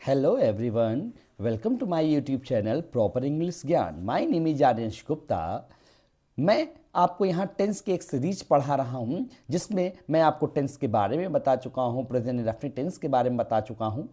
Hello everyone, welcome to my YouTube channel proper English ज्ञान। My name is Aryansh Gupta. मैं आपको यहाँ टेंस की एक सीरीज पढ़ा रहा हूँ जिसमें मैं आपको टेंस के बारे में बता चुका हूँ, प्रेजेंट इंडेफिनिट टेंस के बारे में बता चुका हूँ,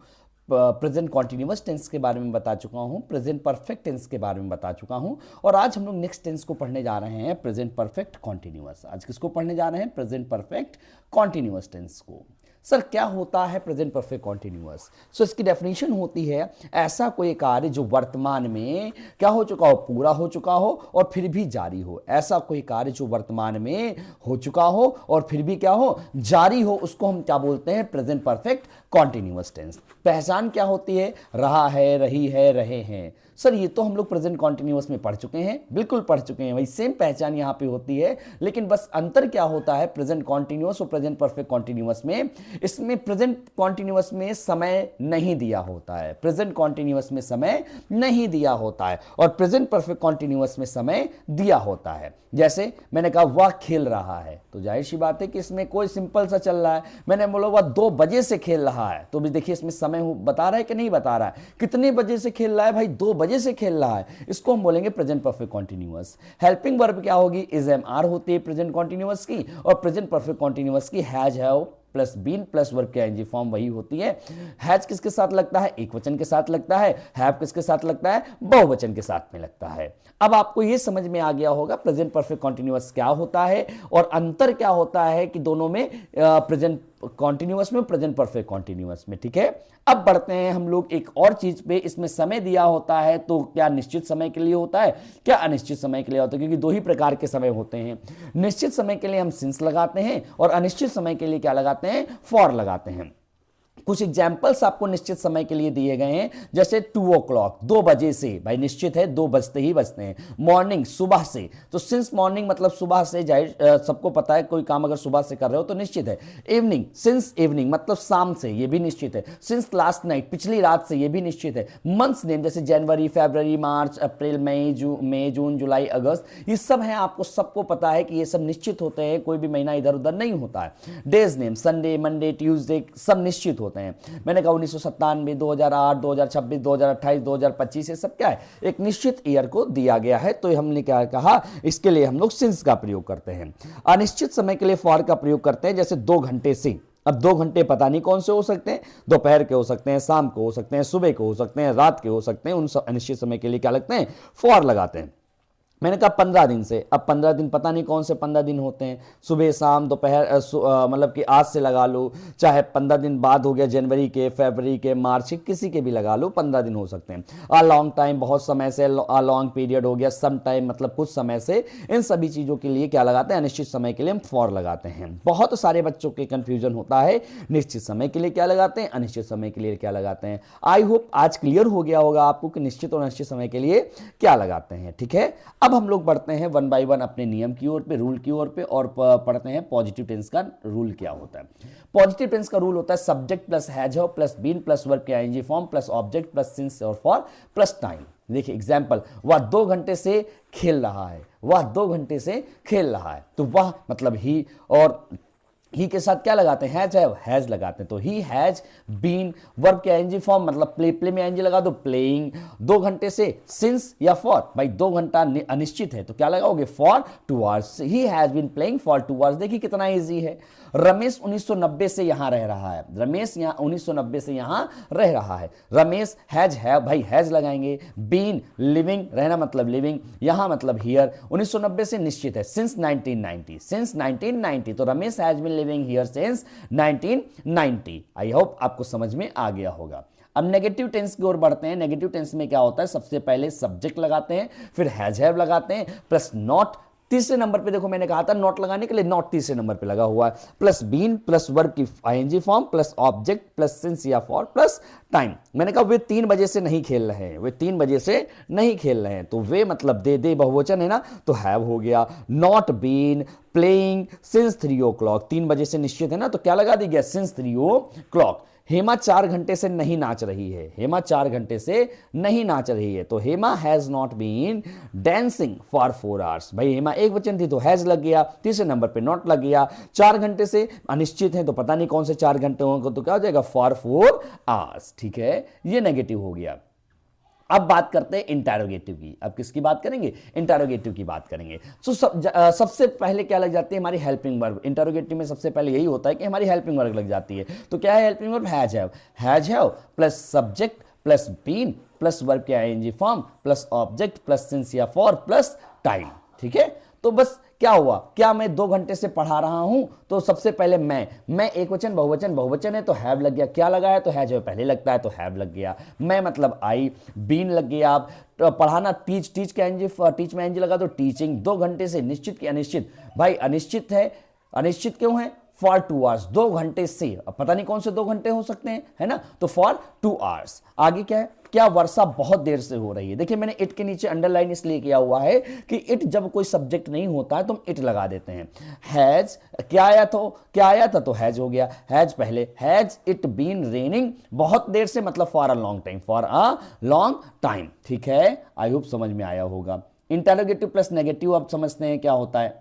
प्रेजेंट कॉन्टिन्यूअस टेंस के बारे में बता चुका हूँ, प्रेजेंट परफेक्ट टेंस के बारे में बता चुका हूँ और आज हम लोग नेक्स्ट टेंस को पढ़ने जा रहे हैं, प्रेजेंट परफेक्ट कॉन्टिन्यूअस। आज किसको पढ़ने जा रहे हैं? प्रेजेंट परफेक्ट कॉन्टिन्यूअस टेंस को। सर क्या होता है प्रेजेंट परफेक्ट कॉन्टिन्यूअस? सो इसकी डेफिनेशन होती है ऐसा कोई कार्य जो वर्तमान में क्या हो चुका हो, पूरा हो चुका हो और फिर भी जारी हो। ऐसा कोई कार्य जो वर्तमान में हो चुका हो और फिर भी क्या हो, जारी हो, उसको हम क्या बोलते हैं? Present perfect continuous tense. पहचान क्या होती है? रहा है, रही है, रहे हैं। सर ये तो हम लोग प्रेजेंट कॉन्टिन्यूअस में पढ़ चुके हैं, बिल्कुल पढ़ चुके हैं, वही सेम पहचान यहाँ पे होती है, लेकिन बस अंतर क्या होता है प्रेजेंट कॉन्टिन्यूअस और प्रेजेंट परफेक्ट कॉन्टिन्यूअस में? इसमें प्रेजेंट कॉन्टिन्यूअस में समय नहीं दिया होता है, प्रेजेंट कॉन्टिन्यूअस में समय नहीं दिया होता है और प्रेजेंट परफेक्ट कॉन्टिन्यूअस में समय दिया होता है। जैसे मैंने कहा वह खेल रहा है, तो जाहिर सी बात है कि इसमें कोई सिंपल सा चल रहा है। मैंने बोला वह 2 बजे से खेल रहा है, तो भी देखिए इसमें समय बता रहा है कि नहीं बता रहा है। कितने बजे से खेल रहा है? भाई 2 बजे से खेल रहा है, इसको हम बोलेंगे present perfect continuous. Helping verb क्या होगी? इज एम आर होती है प्रेजेंट कॉन्टिन्यूअस की और प्रेजेंट परफेक्ट कॉन्टिन्यूअस की has have plus been plus verb की आईएनजी फॉर्म वही होती है। हैज किसके साथ लगता है? एक वचन के साथ लगता है। हैव किसके साथ लगता है? बहुवचन के साथ में लगता है। अब आपको यह समझ में आ गया होगा प्रेजेंट परफेक्ट कॉन्टिन्यूअस क्या होता है और अंतर क्या होता है कि दोनों में, प्रेजेंट कॉन्टिन्यूअस में, प्रेजेंट परफेक्ट कॉन्टिन्यूअस में। ठीक है, अब बढ़ते हैं हम लोग एक और चीज पे। इसमें समय दिया होता है तो क्या निश्चित समय के लिए होता है, क्या अनिश्चित समय के लिए होता है? क्योंकि 2 ही प्रकार के समय होते हैं। निश्चित समय के लिए हम सिंस लगाते हैं और अनिश्चित समय के लिए क्या लगाते हैं? फॉर लगाते हैं। कुछ एग्जाम्पल्स आपको निश्चित समय के लिए दिए गए हैं, जैसे 2 o'clock 2 बजे से, भाई निश्चित है 2 बजते ही बजते हैं। मॉर्निंग सुबह से, तो सिंस मॉर्निंग मतलब सुबह से, जाहिर सबको पता है कोई काम अगर सुबह से कर रहे हो तो निश्चित है। इवनिंग सिंस इवनिंग मतलब शाम से, ये भी निश्चित है। सिंस लास्ट नाइट पिछली रात से, ये भी निश्चित है। मंथ्स नेम जैसे जनवरी, फरवरी, मार्च, अप्रैल, मई, जून, जुलाई, अगस्त, ये सब है, आपको सबको पता है कि ये सब निश्चित होते हैं, कोई भी महीना इधर उधर नहीं होता है। Days name Sunday, Monday, Tuesday सब निश्चित होते हैं। मैंने कहा 1997, 2008, 2026, 2028, 2025, ये सब क्या है? एक निश्चित ईयर को दिया गया है, तो हमने क्या कहा, इसके लिए हम लोग सिंस का प्रयोग करते हैं। अनिश्चित समय के लिए फॉर का प्रयोग करते हैं, जैसे 2 घंटे से। अब 2 घंटे पता नहीं कौन से हो सकते हैं, दोपहर के हो सकते हैं, शाम को हो सकते हैं, सुबह के हो सकते हैं, रात के हो सकते हैं। उन सब अनिश्चित समय के लिए क्या लगते हैं? फॉर लगाते हैं। मैंने कहा 15 दिन से, अब 15 दिन पता नहीं कौन से 15 दिन होते हैं, सुबह शाम दोपहर, मतलब कि आज से लगा लो, चाहे 15 दिन बाद हो गया, जनवरी के, फरवरी के, मार्च के, किसी के भी लगा लो, 15 दिन हो सकते हैं। अ लॉन्ग टाइम बहुत समय से, अ लॉन्ग पीरियड हो गया, सम टाइम मतलब कुछ समय से। इन सभी चीज़ों के लिए क्या लगाते हैं? अनिश्चित समय के लिए हम फॉर लगाते हैं। बहुत सारे बच्चों के कंफ्यूजन होता है, निश्चित समय के लिए क्या लगाते हैं, अनिश्चित समय के लिए क्या लगाते हैं। आई होप आज क्लियर हो गया होगा आपको कि निश्चित और अनिश्चित समय के लिए क्या लगाते हैं। ठीक है, अब हम लोग बढ़ते हैं 1 बाय 1 अपने नियम की ओर पे, रूल की ओर पे, और पढ़ते हैं पॉजिटिव टेंस का रूल क्या होता है। पॉजिटिव टेंस का रूल होता है subject plus has have plus been plus verb के ING form plus object plus since और फॉर प्लस टाइम। देखिए एग्जांपल, वह 2 घंटे से खेल रहा है, वह 2 घंटे से खेल रहा है, तो वह मतलब ही, और ही के साथ क्या लगाते हैं? हैज लगाते हैं, तो ही हैज बीन, वर्ब के आईएनजी फॉर्म मतलब प्ले में आईएनजी लगा दो, प्लेइंग। 2 घंटे से सिंस या फॉर, भाई 2 घंटा अनिश्चित है तो क्या लगाओगे? For 2 hours. He has been playing for 2 hours. देखिए कितना इजी है। रमेश 1990 से यहां रह रहा है, रमेश यहां 1990 से यहां रह रहा है। रमेश हैज हैव, भाई हैज लगाएंगे। बीन लिविंग, रहना मतलब लिविंग, यहां मतलब हियर। 1990 से निश्चित है, सिंस 1990, सिंस 1990, तो Ramesh has been living here since 1990। I hope आपको समझ में आ गया होगा। अब नेगेटिव टेंस की ओर बढ़ते हैं। नेगेटिव टेंस में क्या होता है? सबसे पहले सब्जेक्ट लगाते हैं, फिर हैज हैव लगाते हैं, प्लस नॉट। तीसरे नंबर पे देखो मैंने कहा था नॉट लगाने के लिए, नॉट तीसरे नंबर पे लगा हुआ है, प्लस बीन प्लस वर्ब की ING form plus object plus since या फॉर प्लस टाइम। मैंने कहा वे 3 बजे से नहीं खेल रहे हैं, वे 3 बजे से नहीं खेल रहे हैं, तो वे मतलब दे बहुवचन है ना, तो हैव हो गया। Not been playing since 3 o'clock, 3 बजे से निश्चित है ना, तो क्या लगा दी गया? Since 3 o'clock। हेमा 4 घंटे से नहीं नाच रही है, हेमा 4 घंटे से नहीं नाच रही है, तो Hema has not been dancing for 4 hours. भाई हेमा एक वचन थी तो हैज लग गया, तीसरे नंबर पे नॉट लग गया। 4 घंटे से अनिश्चित है तो पता नहीं कौन से 4 घंटे होंगे, तो क्या हो जाएगा फॉर 4 आवर्स। ठीक है, ये नेगेटिव हो गया। अब बात करते हैं इंटरोगेटिव की। अब किसकी बात करेंगे? इंटरोगेटिव की बात करेंगे। तो सबसे पहले क्या लग जाती है? हमारी हेल्पिंग वर्ब। इंटरोगेटिव में सबसे पहले यही होता है कि हमारी हेल्पिंग वर्ब लग जाती है। तो क्या है helping verb? Has have. Has have plus subject plus been plus verb के ING form plus object plus since या फॉर प्लस टाइम। ठीक है, तो बस क्या हुआ? क्या मैं 2 घंटे से पढ़ा रहा हूं? तो सबसे पहले मैं एक वचन बहुवचन, बहुवचन है तो हैव लग गया। क्या लगा है? तो हैज पहले लगता है तो हैव लग गया। मैं मतलब आई, बीन लग गया। आप पढ़ाना टीच, टीच के एनजी, टीच में एनजी लगा तो टीचिंग। 2 घंटे से निश्चित की अनिश्चित। भाई अनिश्चित है, अनिश्चित क्यों है? फॉर 2 आवर्स, 2 घंटे से। अब पता नहीं कौन से 2 घंटे हो सकते हैं, है ना, तो फॉर 2 आवर्स। आगे क्या है? क्या वर्षा बहुत देर से हो रही है। देखिए मैंने इट के नीचे अंडरलाइन इसलिए किया हुआ है कि इट जब कोई सब्जेक्ट नहीं होता है तो हम इट लगा देते हैं। हैज क्या आया तो हैज हो गया। हैज पहले, हैज इट बीन रेनिंग बहुत देर से, मतलब for a long time, for a long time. ठीक है, आई होप समझ में आया होगा। इंटरोगेटिव प्लस नेगेटिव अब समझते हैं क्या होता है।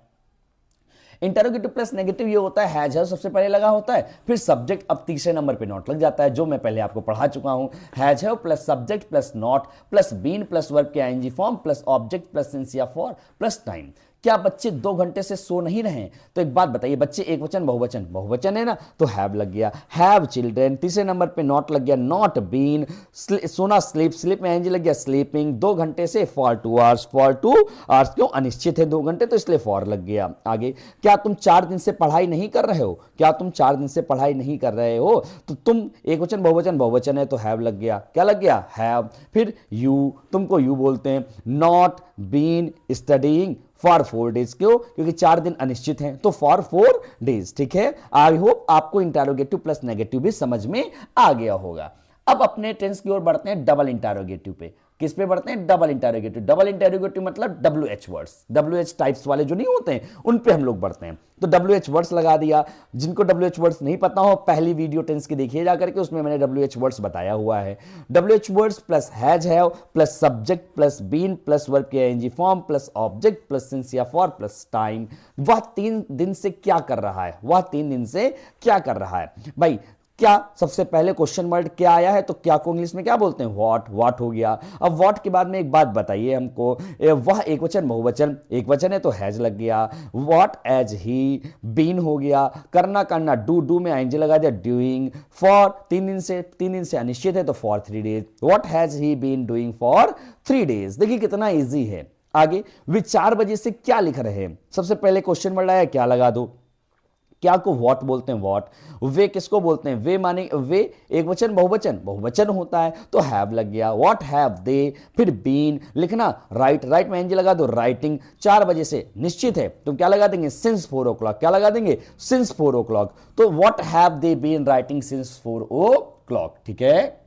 इंटरोगेटिव प्लस नेगेटिव ये होता है हैज सबसे पहले लगा होता है, फिर सब्जेक्ट अब तीसरे नंबर पे नॉट लग जाता है, जो मैं पहले आपको पढ़ा चुका हूं। Has have plus subject plus not plus been plus verb के ING form plus object plus since या फॉर प्लस टाइम। क्या बच्चे 2 घंटे से सो नहीं रहे? तो एक बात बताइए, बच्चे एक वचन बहुवचन, बहुवचन है ना, तो हैव लग गया। हैव चिल्ड्रन, तीसरे नंबर पे नॉट लग गया, नॉट बीन। सोना स्लीप, स्लीप में एनजी लग गया, स्लीपिंग। 2 घंटे से फॉर 2 आवर्स, फॉर 2 आवर्स क्यों? अनिश्चित है 2 घंटे तो इसलिए फॉर लग गया। आगे, क्या तुम 4 दिन से पढ़ाई नहीं कर रहे हो? क्या तुम 4 दिन से पढ़ाई नहीं कर रहे हो? तो तुम एक वचन बहुवचन, बहुवचन है तो हैव लग गया। क्या लग गया? हैव। फिर यू, तुमको यू बोलते हैं। Not been studying for 4 days, क्यों? क्योंकि 4 दिन अनिश्चित हैं तो फॉर 4 डेज। ठीक है, आई होप आपको इंटरोगेटिव प्लस नेगेटिव भी समझ में आ गया होगा। अब अपने टेंस की ओर बढ़ते हैं डबल इंटरोगेटिव पे। किस पे बढ़ते हैं? Double interrogative. डबल इंटरोगेटिव मतलब WH वर्ड्स, WH टाइप्स वाले जो नहीं होते हैं उन पे हम लोग बढ़ते हैं। तो WH वर्ड्स लगा दिया। जिनको WH वर्ड्स नहीं पता हो, पहली वीडियो टेंस की देखिए जाकर के, उसमें मैंने WH वर्ड्स बताया हुआ है। WH words plus has have plus subject plus been plus verb के ING form plus object plus since या फॉर प्लस टाइम। वह 3 दिन से क्या कर रहा है? वह 3 दिन से क्या कर रहा है? भाई क्या, सबसे पहले क्वेश्चन वर्ड क्या आया है, तो क्या को इंग्लिश में क्या बोलते हैं? व्हाट हो गया। अब व्हाट के बाद में एक बात बताइए हमको, वह एक वचन बहुवचन, एक वचन है तो हैज लग गया। व्हाट एज ही, बीन हो गया। करना, डू में आईएनजी लगा दिया, डूइंग। फॉर 3 दिन से अनिश्चित है तो for 3 days. What has he been doing for 3 days. देखिए कितना ईजी है। आगे, वे 4 बजे से क्या लिख रहे हैं? सबसे पहले क्वेश्चन वर्ड आया, क्या लगा दो। क्या को व्हाट बोलते हैं? व्हाट। वे किसको बोलते हैं? वे माने वे एक वचन बहुवचन, बहुवचन होता है तो हैव लग गया। व्हाट हैव दे। फिर बीन लिखना, राइट में एनजी लगा दो, राइटिंग। 4 बजे से निश्चित है तो क्या लगा देंगे? Since 4 o'clock। क्या लगा देंगे? Since 4 o'clock। तो what have they been writing since 4 o'clock। ठीक है,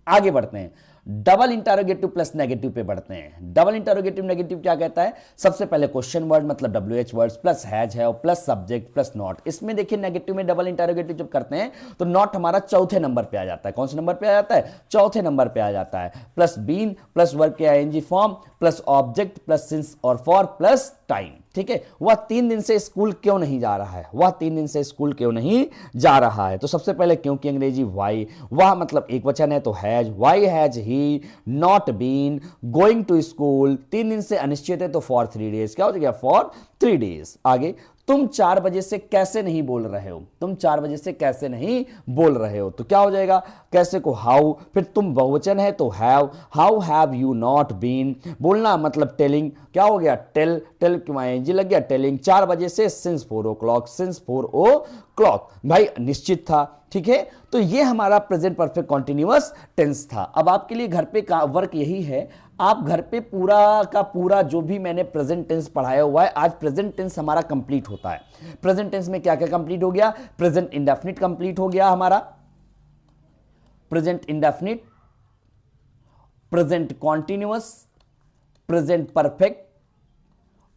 आगे बढ़ते हैं। डबल इंटरोगेटिव प्लस नेगेटिव पे बढ़ते हैं। डबल इंटरोगेटिव नेगेटिव क्या कहता है? सबसे पहले क्वेश्चन वर्ड मतलब WH words plus has have plus subject plus not. इसमें देखिए नेगेटिव में डबल इंटरोगेटिव जब करते हैं तो नॉट हमारा चौथे नंबर पे आ जाता है। कौन से नंबर पे आ जाता है? चौथे नंबर पे आ जाता है। प्लस बीन प्लस वर्ब के ING form plus object plus since और फॉर प्लस टाइम। ठीक है, वह 3 दिन से स्कूल क्यों नहीं जा रहा है? वह 3 दिन से स्कूल क्यों नहीं जा रहा है? तो सबसे पहले क्यों की अंग्रेजी वाई। वह मतलब एक वचन है तो has. Why has he not been going to school. 3 दिन से अनिश्चित है तो फॉर 3 डेज। क्या हो जाएगा? For 3 days. आगे, तुम 4 बजे से कैसे नहीं बोल रहे हो? तुम 4 बजे से कैसे नहीं बोल रहे हो? तो क्या हो जाएगा? कैसे को हाउ। फिर तुम बहुवचन है तो have. How have you not been. बोलना मतलब टेलिंग। क्या हो गया? टेल क्यों आईएनजी लग गया? टेलिंग। 4 बजे से सिंस 4 o'clock, सिंस 4 o'clock। भाई निश्चित था। ठीक है, तो ये हमारा प्रेजेंट परफेक्ट कॉन्टिन्यूअस टेंस था। अब आपके लिए घर पे का वर्क यही है, आप घर पे पूरा का पूरा जो भी मैंने प्रेजेंट टेंस पढ़ाया हुआ है, आज प्रेजेंट टेंस हमारा कंप्लीट होता है। प्रेजेंट टेंस में क्या क्या कंप्लीट हो गया? प्रेजेंट इंडेफिनिट कंप्लीट हो गया हमारा, present indefinite, present continuous, present perfect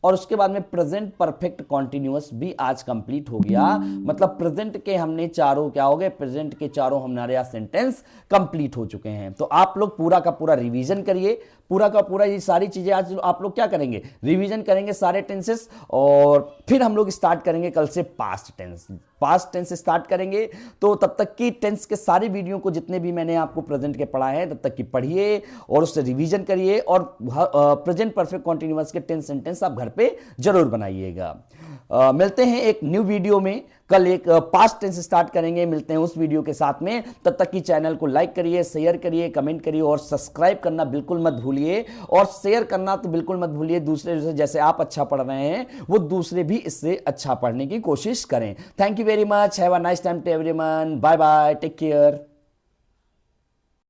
और उसके बाद में प्रेजेंट परफेक्ट कॉन्टिन्यूअस भी आज कंप्लीट हो गया। मतलब प्रेजेंट के हमने चारों क्या हो गए, प्रेजेंट के चारों हमारे यहाँ सेंटेंस कंप्लीट हो चुके हैं। तो आप लोग पूरा का पूरा रिवीजन करिए, पूरा का पूरा ये सारी चीजें आज आप लोग क्या करेंगे, रिवीजन करेंगे सारे टेंसेस, और फिर हम लोग स्टार्ट करेंगे कल से past tense. Past tense start करेंगे, तो तब तक की टेंस के सारे वीडियो को जितने भी मैंने आपको प्रेजेंट के पढ़ाए हैं तब तक की पढ़िए और उससे रिवीजन करिए, और प्रेजेंट परफेक्ट कॉन्टिन्यूअस के 10 सेंटेंस आप घर पे जरूर बनाइएगा। मिलते हैं एक न्यू वीडियो में, कल एक पास्ट टेंस स्टार्ट करेंगे, मिलते हैं उस वीडियो के साथ में। तब तक की चैनल को लाइक करिए, शेयर करिए, कमेंट करिए और सब्सक्राइब करना बिल्कुल मत भूलिए, और शेयर करना तो बिल्कुल मत भूलिए। दूसरे जैसे आप अच्छा पढ़ रहे हैं वो दूसरे भी इससे अच्छा पढ़ने की कोशिश करें। Thank you very much, have a nice time to everyone, bye bye, take care.